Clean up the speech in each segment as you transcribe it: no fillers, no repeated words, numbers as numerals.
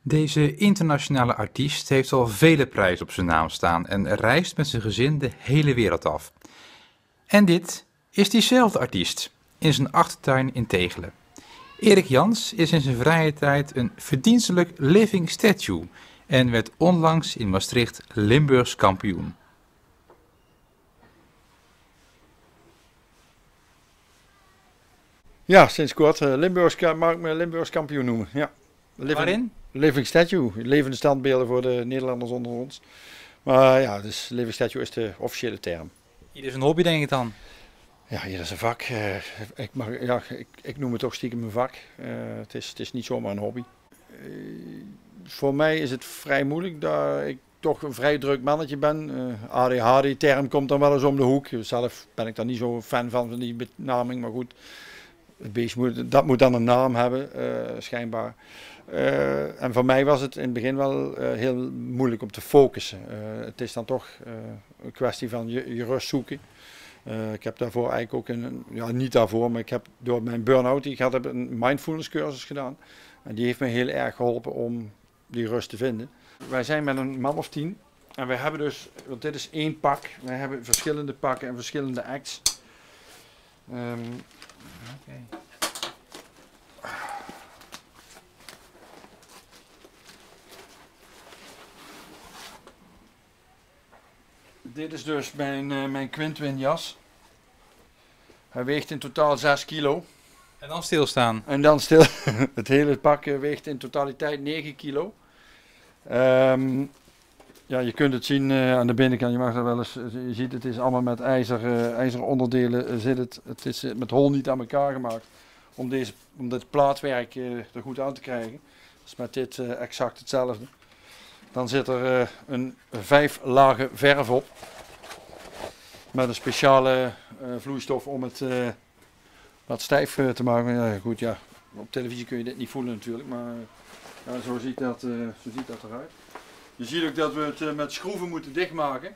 Deze internationale artiest heeft al vele prijzen op zijn naam staan en reist met zijn gezin de hele wereld af. En dit is diezelfde artiest in zijn achtertuin in Tegelen. Erik Jans is in zijn vrije tijd een verdienstelijk living statue en werd onlangs in Maastricht Limburgs kampioen. Ja, sinds kort. Mag ik me Limburgs kampioen noemen. Ja. Waarin? Living statue. Levende standbeelden voor de Nederlanders onder ons. Maar ja, dus living statue is de officiële term. Ieder zijn hobby, denk ik dan. Ja, hier is een vak. Ik noem het toch stiekem mijn vak. Het is niet zomaar een hobby. Voor mij is het vrij moeilijk, daar ik toch een vrij druk mannetje ben. ADHD-term komt dan wel eens om de hoek. Zelf ben ik daar niet zo fan van die benaming, maar goed. Het beest dat moet dan een naam hebben, schijnbaar. En voor mij was het in het begin wel heel moeilijk om te focussen. Het is dan toch een kwestie van je rust zoeken. Ik heb daarvoor eigenlijk ook niet daarvoor, maar ik heb door mijn burn-out die ik had, heb een mindfulness cursus gedaan. En die heeft me heel erg geholpen om die rust te vinden. Wij zijn met een man of 10 en wij hebben dus, want dit is één pak, wij hebben verschillende pakken en verschillende acts. Okay. Dit is dus mijn Quintwin jas. Hij weegt in totaal 6 kilo. En dan stilstaan. En dan stil. Het hele pak weegt in totaliteit 9 kilo. Ja, je kunt het zien aan de binnenkant. Je mag dat wel eens. Je ziet het is allemaal met ijzeren onderdelen. Het is met hol niet aan elkaar gemaakt. Om dit plaatwerk er goed aan te krijgen. Dus met dit exact hetzelfde. Dan zit er een 5 lagen verf op. Met een speciale vloeistof om het wat stijf te maken. Ja, goed, ja. Op televisie kun je dit niet voelen natuurlijk, maar ja, zo ziet dat eruit. Je ziet ook dat we het met schroeven moeten dichtmaken.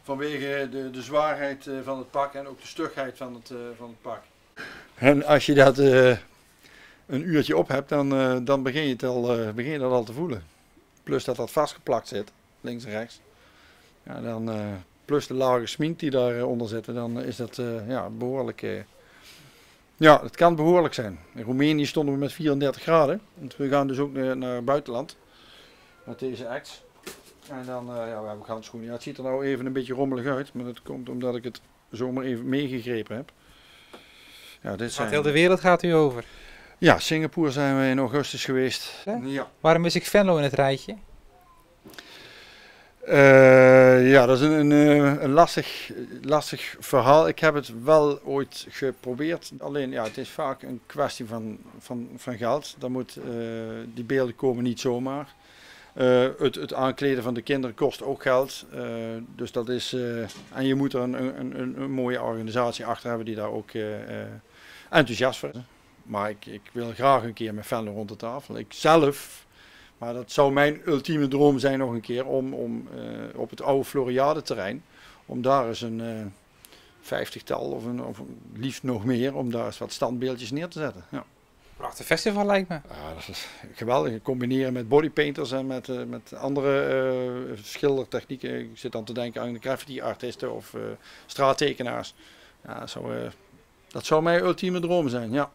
Vanwege de zwaarheid van het pak en ook de stugheid van het pak. En als je dat een uurtje op hebt, dan begin je dat al te voelen. Plus dat vastgeplakt zit, links en rechts. Ja, dan, plus de lage smink die daaronder zitten, dan is dat ja, behoorlijk. Ja, het kan behoorlijk zijn. In Roemenië stonden we met 34 graden. Want we gaan dus ook naar het buitenland met deze acts. En dan, ja, we hebben handschoenen. Ja, het ziet er nou even een beetje rommelig uit, maar dat komt omdat ik het zomaar even meegegrepen heb. Ja, dit zijn... Heel de wereld gaat u over. Ja, Singapore zijn we in augustus geweest. Ja. Waarom mis ik Venlo in het rijtje? Ja, dat is een lastig verhaal. Ik heb het wel ooit geprobeerd. Alleen, ja, het is vaak een kwestie van geld. Die beelden komen niet zomaar. Het aankleden van de kinderen kost ook geld. Dus dat is... en je moet er een mooie organisatie achter hebben die daar ook enthousiast voor is. Maar ik wil graag een keer met Venlo rond de tafel. Ik zelf... Maar dat zou mijn ultieme droom zijn nog een keer om op het oude Floriade terrein, om daar eens een 50-tal of liefst nog meer, om daar eens wat standbeeldjes neer te zetten. Ja. Prachtig festival lijkt me. Ja, dat is geweldig. Combineren met bodypainters en met andere schildertechnieken. Ik zit dan te denken aan de graffiti-artiesten of straattekenaars. Ja, dat zou mijn ultieme droom zijn, ja.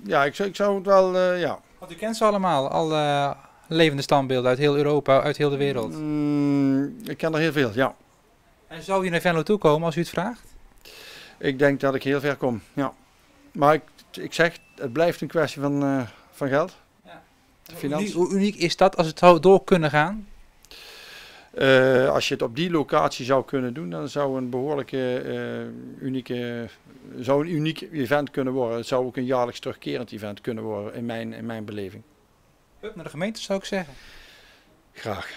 Ja, ik zou het wel, ja. Want u kent ze allemaal, alle levende standbeelden uit heel Europa, uit heel de wereld. Ik ken er heel veel, ja. En zou u naar Venlo toe komen als u het vraagt? Ik denk dat ik heel ver kom, ja. Maar ik zeg, het blijft een kwestie van geld. Ja. Hoe uniek is dat als het zou door kunnen gaan? Als je het op die locatie zou kunnen doen, dan zou een behoorlijke uniek event kunnen worden. Het zou ook een jaarlijks terugkerend event kunnen worden in mijn beleving. Naar de gemeente zou ik zeggen. Graag.